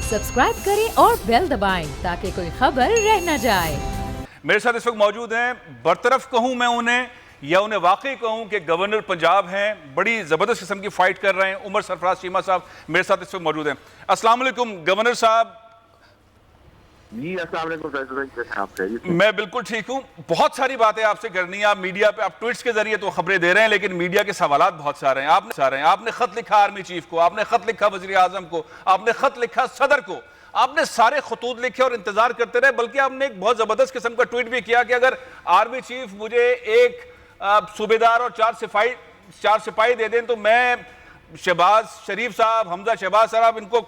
Subscribe करें और bell दबाएं ताकि कोई खबर रह न जाए। मेरे साथ इस वक्त मौजूद हैं, बरतरफ कहूं मैं उन्हें या उन्हें वाकई कहूं कि गवर्नर पंजाब हैं, बड़ी ज़बरदस्त किस्म की फ़ाइट कर रहे हैं। उमर सरफराज चीमा साहब मेरे साथ इस वक्त मौजूद हैं। अस्सलाम वालेकुम गवर्नर साहब। जी अस्सलाम वालेकुम फैसल भाई, कैसे हैं आप? खैरियत? मैं बिल्कुल ठीक हूँ। बहुत सारी बातें आपसे करनी है। आप मीडिया पे आप ट्वीट्स के जरिए तो खबरें दे रहे हैं, लेकिन मीडिया के सवालात बहुत सारे हैं। आपने खत लिखा आर्मी चीफ को, आपने खत लिखा वज़ीर आज़म को, आपने खत लिखा सदर को, आपने सारे खतूत लिखे और इंतजार करते रहे। बल्कि आपने एक बहुत जबरदस्त किस्म का ट्वीट भी किया कि अगर आर्मी चीफ मुझे एक सूबेदार और चार सिपाही दे दें तो मैं शहबाज शरीफ साहब, हमजा शहबाज साहब, इनको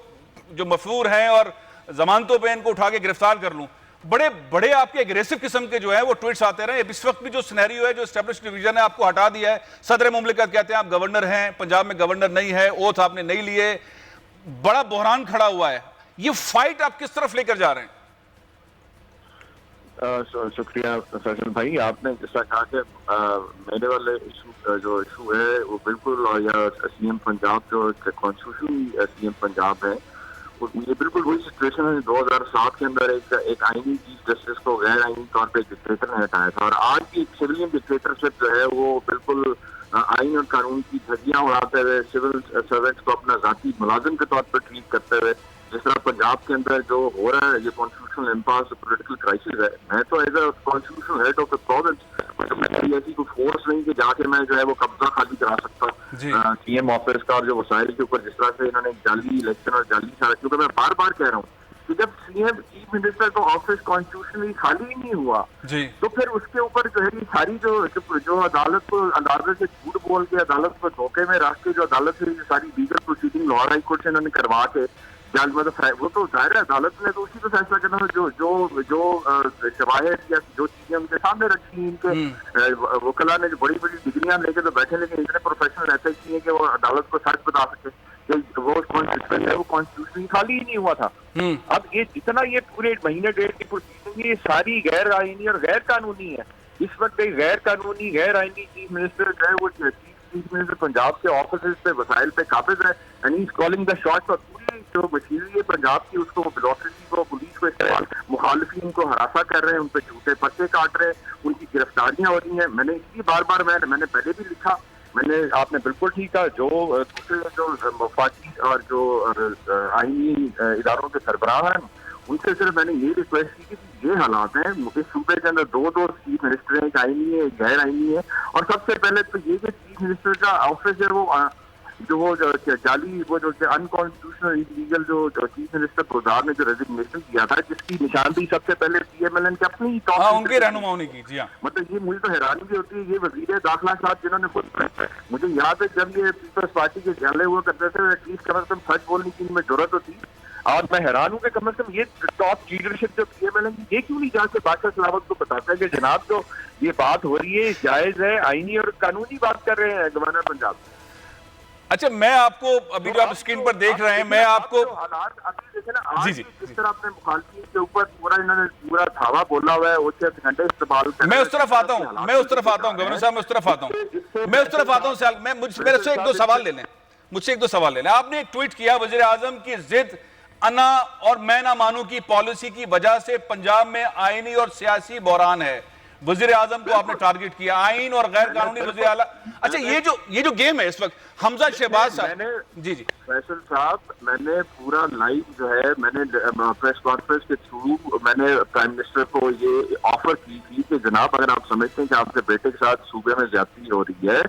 जो मफरूर हैं और जमानतों पे इनको उठा के गिरफ्तार कर लूं। बड़े बड़े आपके एग्रेसिव किस्म के जो है वो ट्वीट्स आते रहे। इस वक्त भी जो सिनेरियो है, जो एस्टेब्लिश डिवीजन है, आपको हटा दिया है। सदर मुमलिकत कहते हैं आप गवर्नर हैं, पंजाब में गवर्नर नहीं है, ओथ आपने नहीं लिए, बड़ा बहरान खड़ा हुआ है। ये फाइट आप किस तरफ लेकर जा रहे हैं? शुक्रिया फैसल भाई, आपने जैसा कहा कि मेरे वाले जो इशू है वो बिल्कुल, या सीएम पंजाब जो कॉन्स्टिट्यूशनल सीएम पंजाब है, ये बिल्कुल वही सिचुएशन है। 2007 के अंदर एक आईनी चीफ जस्टिस को गैर आईनी तौर पे डिक्टेटर ने हटाया था, और आज की एक सिविलियन डिक्टेटरशिप जो है वो बिल्कुल आईन और कानून की धज्जियां उड़ाते हुए सिविल सर्वेंट्स को अपना जाती मुलाजिम के तौर पर ट्रीट करते हुए, जिस तरह पंजाब के अंदर जो हो रहा है, ये कॉन्स्टिट्यूशनल इम्पास, पॉलिटिकल क्राइसिस है। मैं तो as a constitutional head of the province, मेरी ऐसी कोई फोर्स नहीं कि जाके मैं जो है वो कब्जा खाली करा सकता सीएम ऑफिस का, और जो वसाइल के ऊपर जिस तरह से इन्होंने जाली इलेक्शन और जाली सारा, क्योंकि मैं बार बार कह रहा हूँ कि जब सीएम चीफ मिनिस्टर का ऑफिस कॉन्स्टिट्यूशनली खाली ही नहीं हुआ तो फिर उसके ऊपर जो है ये सारी जो अदालत से झूठ बोल के, अदालत को धोखे में रख के, जो अदालत से ये सारी legal proceeding Lahore high court से इन्होंने करवा के, वो तो जाहिर है अदालत ने तो उसी पे फैसला करना है जो शवाहिद या जो चीजें उनके सामने रखी हैं। इनके वकला ने जो बड़ी बड़ी डिग्रियां लेके तो बैठे, लेकिन इतने प्रोफेशनल ऐसे ही हैं कि वो अदालत को सच बता सके कि वो कॉन्स्टिट्यूशन है वो कॉन्स्टिट्यूशन खाली ही नहीं हुआ था। अब ये जितना ये पूरे महीने डेढ़ की प्रोसीडिंग, ये सारी गैर आईनी और गैर कानूनी है। इस वक्त एक गैर कानूनी गैर आईनी चीफ मिनिस्टर जो है वो चीफ मिनिस्टर पंजाब के ऑफिस पे वसाइल पे काबिज है, and he is calling the shots. और पूरी जो मशीनरी है पंजाब की, उसको ब्यूरोक्रेसी को, पुलिस को इस्तेमाल, मुखालिफिन को हरासा कर रहे हैं, उन पर झूठे पर्चे काट रहे हैं, उनकी गिरफ्तारियां हो रही हैं। मैंने इसलिए बार बार मैंने पहले भी लिखा, आपने बिल्कुल ठीक कहा, जो दूसरे जो वफाकी और जो आईनी इदारों के सरबराह हैं, उनसे सिर्फ मैंने ये रिक्वेस्ट की कि ये हालात हैं इस सूबे के अंदर, दो चीफ मिनिस्टर हैं, एक आईनी है, एक गैर आईनी है। और सबसे पहले तो ये कि चीफ मिनिस्टर का ऑफिस है वो जाली, वो जो अनकॉन्स्टिट्यूशनल इलीगल जो चीफ मिनिस्टर गुजार ने जो रेजिग्नेशन किया था, जिसकी निशानदेही सबसे पहले पीएमएलएन की अपनी उनकी रहनुमाई की। जी हाँ, मतलब ये मुझे तो हैरानी भी होती है, ये वजीर दाखिला साहब जिन्होंने खुद, मुझे याद है जब ये पीपल्स पार्टी के झगड़े हुआ करते थे, एटलीस्ट कम से कम सच बोलने की इनमें जरूरत होती। और मैं हैरान हूँ कि कम से कम ये टॉप लीडरशिप जो पीएमएलएन की, ये क्यों नहीं जाके बादशाह सलावत को बताता है कि जनाब जो ये बात हो रही है जायज है, आईनी और कानूनी बात कर रहे हैं गवर्नर पंजाब। अच्छा, मैं आपको अभी जो आप स्क्रीन पर देख रहे हैं, मैं आपको हालात अभी देखे ना, जी जिस तरह अपने मुखालफिन के ऊपर पूरा धावा बोला हुआ है, वो 6 घंटे इस्तेमाल कर, मैं उस तरफ आता हूँ गवर्नर साहब, मैं उस तरफ आता हूँ। मेरे से मुझसे एक दो सवाल ले लें। आपने एक ट्वीट किया, वजीर आजम की जिद अना और मैं ना मानू की पॉलिसी की वजह से पंजाब में आईनी और सियासी बहरान है। वजीर आजम को आपने टारगेट किया, आईन और गैर कानूनी वजीर आला। अच्छा, ये जो गेम है इस वक्त, हमजा शहबाज साहब, जी फैसल साहब, मैंने पूरा लाइव जो है, मैंने प्रेस कॉन्फ्रेंस के थ्रू मैंने प्राइम मिनिस्टर को ये ऑफर की थी कि जनाब अगर आप समझते हैं कि आपके बेटे के साथ सूबे में ज्यादती हो रही है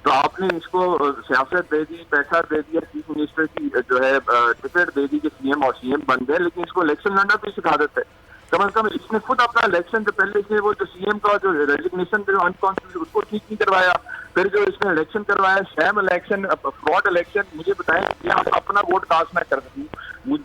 तो आपने इसको सियासत दे दी, पैसा दे दिया, चीफ मिनिस्टर की जो है टिकट दे दी कि सीएम और सीएम बन गए, लेकिन इसको इलेक्शन लड़ना भी सिखा देते हैं। कम से कम इसने खुद अपना इलेक्शन जो पहले से वो जो सीएम का जो रेजिग्नेशन जो अनकॉन्स्टिट्यूशनल उसको ठीक नहीं करवाया, फिर जो इसने इलेक्शन करवाया शैम इलेक्शन, फ्रॉड इलेक्शन। मुझे बताएं कि आप अपना वोट कास्ट ना कर सकूँ,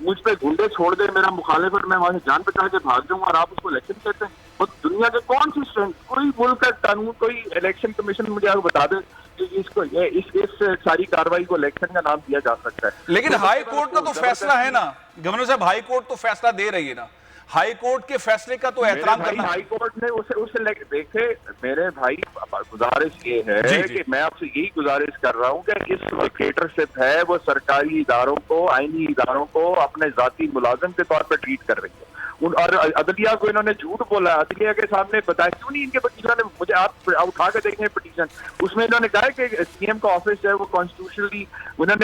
मुझ पे गुंडे छोड़ दे, मेरा मुखालिफ और मैं वहां से जान बचा के भाग जाऊंगा और आप उसको इलेक्शन कहते हैं। और दुनिया के कौन सी स्ट्रेंथ, कोई मुल्क का कानून, कोई इलेक्शन कमीशन मुझे आपको बता दे कि इसको इस सारी कार्रवाई को इलेक्शन का नाम दिया जा सकता है। लेकिन हाई कोर्ट का तो फैसला है ना गवर्नर साहब, हाई कोर्ट तो फैसला दे रही है ना। हाई कोर्ट के फैसले का तो एहतराम करना। हाई कोर्ट ने उसे देखे मेरे भाई, गुजारिश ये है कि मैं आपसे यही गुजारिश कर रहा हूँ कि इस डिक्टेटरशिप है वो सरकारी इदारों को, आईनी इदारों को अपने जाती मुलाजिम के तौर पर ट्रीट कर रही है। और अदलिया को इन्होंने झूठ बोला, अदलिया के सामने बताया क्यों नहीं इनके इन्होंने, मुझे आप उठा के देखें पिटीशन, उसमें इन्होंने कहा कि सीएम का ऑफिस जो है वो कॉन्स्टिट्यूशनली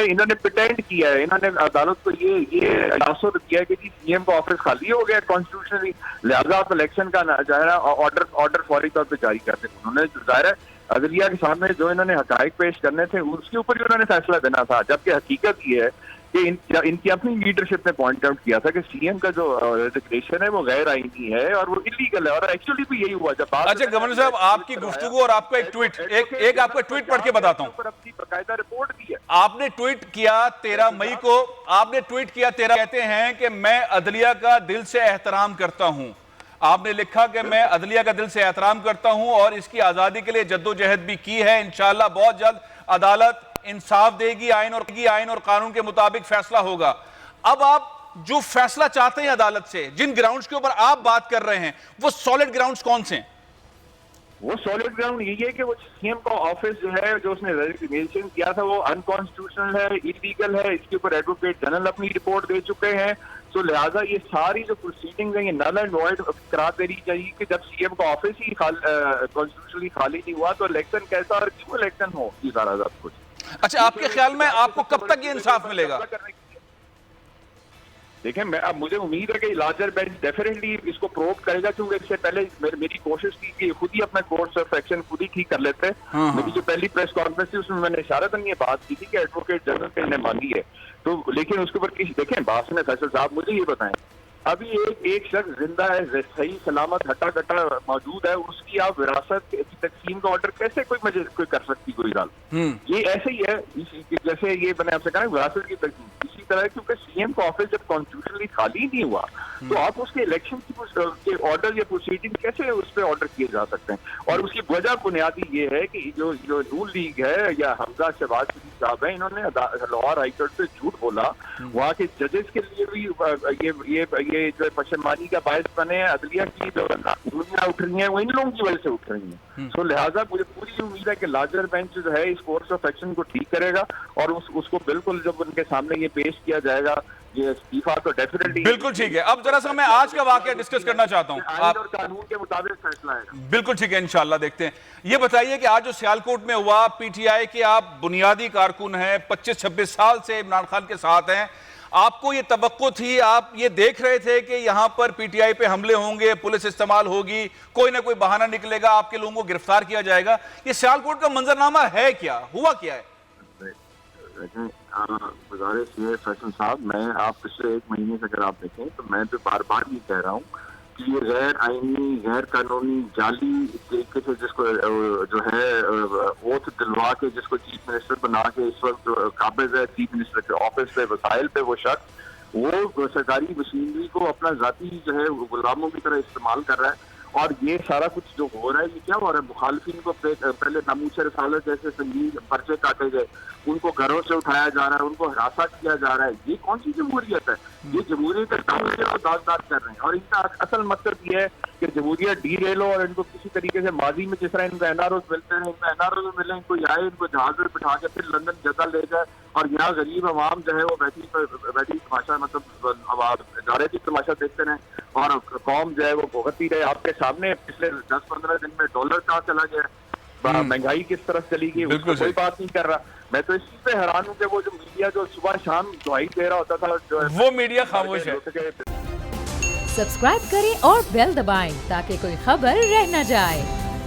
इन्होंने प्रिटेंड किया है, इन्होंने अदालत को ये तासुर दिया है कि जी सीएम का ऑफिस खाली हो गया कॉन्स्टिट्यूशनली, लिहाजा आप इलेक्शन का जो है ना ऑर्डर फौरी तौर पर जारी कर दें। उन्होंने जाहिर है अदलिया के सामने जो इन्होंने हकायक पेश करने थे उसके ऊपर ही उन्होंने फैसला देना था, जबकि हकीकत ये है कि इनकी अपनी लीडरशिप ने पॉइंट आउट किया था कि सीएम का जो रेजिग्नेशन है वो गैर आईनी है और वो इलीगल है, और एक्चुअली भी यही हुआ। जब अच्छा गवर्नर साहब, आपकी गुफ्तगू और आपका एक ट्वीट, एक आपका ट्वीट पढ़ के बताता हूं। अपनी बाकायदा रिपोर्ट दी है। आपने ट्वीट किया 13 मई को, आपने ट्वीट किया 13, कहते हैं कि मैं अदलिया का दिल से एहतराम करता हूं। आपने लिखा कि मैं अदलिया का दिल से एहतराम करता हूं और इसकी आजादी के लिए जद्दोजहद भी की है। इंशाअल्लाह बहुत जल्द अदालत इंसाफ देगी, आइन और कानून के मुताबिक फैसला होगा। अब आप जो फैसला चाहते हैं अदालत से, जिन ग्राउंड्स के ऊपर आप बात कर रहे हैं, वो सॉलिड ग्राउंड्स कौन से हैं? वो सॉलिड ग्राउंड यही है कि वो सीएम का ऑफिस जो है, जो उसने रेजिग्नेशन किया था, वो अनकॉन्स्टिट्यूशनल है, इलीगल है। इसके ऊपर एडवोकेट जनरल अपनी रिपोर्ट दे चुके हैं। तो लिहाजा ये सारी जो प्रोसीडिंग्स हैं ये नल एंड वॉइड करार देनी चाहिए कि जब सीएम का ऑफिस ही कॉन्स्टिट्यूशनली खाली नहीं हुआ तो इलेक्शन कैसा और क्यों इलेक्शन हो, ये सारा सब कुछ। अच्छा, आपके ख्याल में आपको कब तक ये इंसाफ मिलेगा? देखें, अब मुझे उम्मीद है कि लार्जर बेंच डेफिनेटली इसको प्रोव करेगा, क्योंकि इससे पहले मेरी कोशिश थी कि खुद ही अपना कोर्स ऑफ एक्शन खुद ही ठीक कर लेते। मेरी जो पहली प्रेस कॉन्फ्रेंस थी उसमें मैंने इशारतन ये बात की थी कि एडवोकेट जनरल ने मांगी है, तो लेकिन उसके ऊपर किसी देखें बास में फैसल साहब मुझे ये बताएं, अभी एक शख्स जिंदा है, सही सलामत हटा कटा मौजूद है, उसकी आप विरासत की तकसीम का ऑर्डर कैसे कोई कर सकती कोई गाल? ये ऐसे ही है जैसे ये मैंने आपसे कहा विरासत की तकसीम, इसी तरह क्योंकि सीएम का ऑफिस जब कॉन्स्टिट्यूशनली खाली नहीं हुआ तो आप उसके इलेक्शन के ऑर्डर या प्रोसीडिंग कैसे उस पर ऑर्डर किए जा सकते हैं? और उसकी वजह बुनियादी ये है कि जो नून लीग है या हमजा शहबाज शरीफ साहब है, इन्होंने लाहौर हाईकोर्ट से झूठ बोला, वहाँ के जजेस के लिए भी ये जो पशेमानी का बायस बने हैं, अदलिया की जो दुनिया उठ रही है वो इन लोगों की वजह से उठ रही है। तो लिहाजा मुझे पूरी उम्मीद है कि लार्जर बेंच जो है इस कोर्स ऑफ एक्शन को ठीक करेगा और उसको बिल्कुल जब उनके सामने ये पेश किया जाएगा ये इस्तीफा तो डेफिनेटली बिल्कुल ठीक है। अब जरा सा मैं आज का वाकया डिस्कस करना चाहता हूँ, आइन और कानून के मुताबिक फैसला है। बिल्कुल ठीक है, इंशाल्लाह देखते हैं। ये बताइए कि आज जो सियालकोट में हुआ, पीटीआई के आप बुनियादी कारकुन हैं, 25-26 साल से इमरान खान के साथ हैं, आपको ये तवक्को थी, आप ये देख रहे थे कि यहाँ पर पीटीआई पे हमले होंगे, पुलिस इस्तेमाल होगी, कोई ना कोई बहाना निकलेगा, आपके लोगों को गिरफ्तार किया जाएगा? ये सियालकोट का मंजरनामा है क्या, हुआ क्या है? गुजारिश ये फैसल साहब, मैं आप पिछले 1 महीने से अगर आप देखें तो मैं तो बार बार ये कह रहा हूँ कि ये गैर आईनी, गैर कानूनी, जाली तरीके से जिसको जो है ओथ दिलवा के जिसको चीफ मिनिस्टर बना के इस वक्त काबिज है चीफ मिनिस्टर के ऑफिस पे वसाइल पे, वो शख्स वो सरकारी मशीनरी को अपना जाती जो है गुलामों की तरह इस्तेमाल कर रहा है। और ये सारा कुछ जो हो रहा है ये क्या हो रहा है? मुखालफिन को पहले नामूस रसालत जैसे संगीन पर्चे काटे गए, उनको घरों से उठाया जा रहा है, उनको हरासा किया जा रहा है। ये कौन सी जमहूरियत है? ये जमहूरियत का दागदार कर रहे हैं और इनका असल मकसद ये है कि जमहूरियत डी रेल हो और इनको किसी तरीके से माजी में जिस तरह इनको एनआरओ मिलते हैं, इनको एनआरओ मिले, इनको आए, इनको जहाज में बिठा के फिर लंदन जगह ले जाए और यहाँ गरीब अवाम जो है वो बैठी तमाशा मतलब जा रहे थी तमाशा देखते रहे और कौम जो है वो भुगतती रहे। आपके सामने पिछले 10-15 दिन में डॉलर कहाँ चला गया, महंगाई किस तरफ चली गई, उसको कोई बात नहीं कर रहा। मैं तो इस चीज पे हैरान हूँ कि वो जो मीडिया जो सुबह शाम दुआई दे रहा होता था जो वो मीडिया खामोश है। सब्सक्राइब करें और बेल दबाएं ताकि कोई खबर रह न जाए।